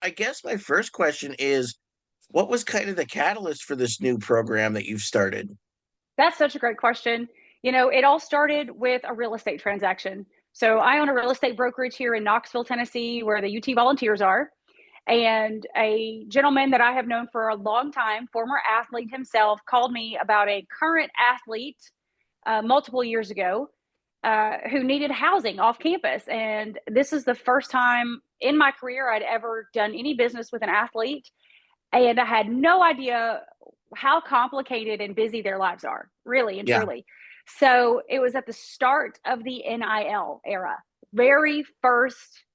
I guess my first question is, what was kind of the catalyst for this new program that you've started? That's such a great question. It all started with a real estate transaction. So I own a real estate brokerage here in Knoxville, Tennessee, where the UT Volunteers are. And a gentleman that I have known for a long time, former athlete himself, called me about a current athlete multiple years ago who needed housing off campus. And this is the first time in my career I'd ever done any business with an athlete. And I had no idea how complicated and busy their lives are, really and Yeah. truly. So it was at the start of the NIL era, very first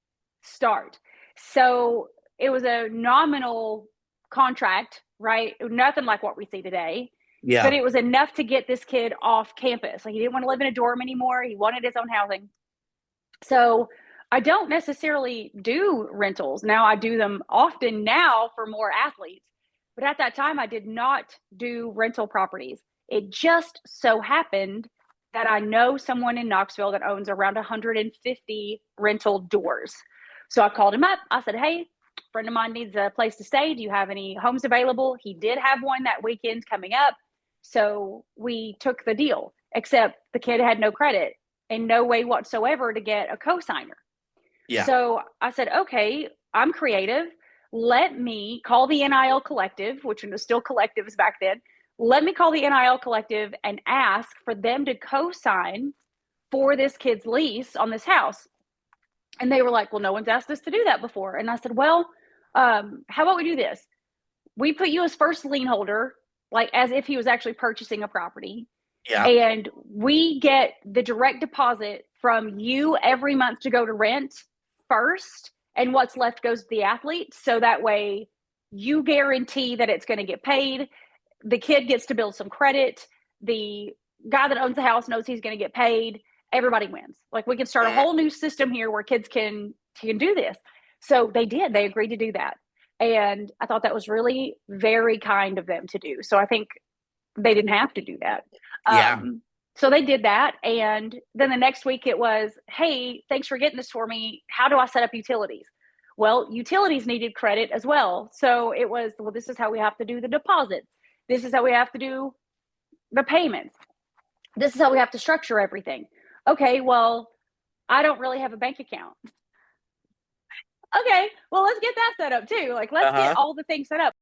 start. So it was a nominal contract, right? Nothing like what we see today, but Yeah. it was enough to get this kid off campus. Like he didn't want to live in a dorm anymore. He wanted his own housing. So I don't necessarily do rentals. Now I do them often now for more athletes. But at that time, I did not do rental properties. It just so happened that I know someone in Knoxville that owns around 150 rental doors. So I called him up. I said, hey, a friend of mine needs a place to stay. Do you have any homes available? He did have one that weekend coming up. So we took the deal, except the kid had no credit and no way whatsoever to get a co-signer. Yeah. So I said, okay, I'm creative. Let me call the NIL collective, which was still collectives back then. Let me call the NIL collective and ask for them to co-sign for this kid's lease on this house. And they were like, well, no one's asked us to do that before. And I said, well, how about we do this? We put you as first lien holder, like as if he was actually purchasing a property, Yeah. and we get the direct deposit from you every month to go to rent first, and what's left goes to the athlete. So that way you guarantee that it's going to get paid. The kid gets to build some credit. The guy that owns the house knows he's going to get paid. Everybody wins. Like we can start a Mm. whole new system here where kids can do this. So they did. They agreed to do that. And I thought that was really very kind of them to do. So I think they didn't have to do that. Yeah. So they did that. And then the next week it was, hey, thanks for getting this for me. How do I set up utilities? Well, utilities needed credit as well. So it was, well, this is how we have to do the deposits. This is how we have to do the payments. This is how we have to structure everything. Okay, well, I don't really have a bank account. Okay, well, let's get that set up too. Like, let's get Uh-huh. all the things set up.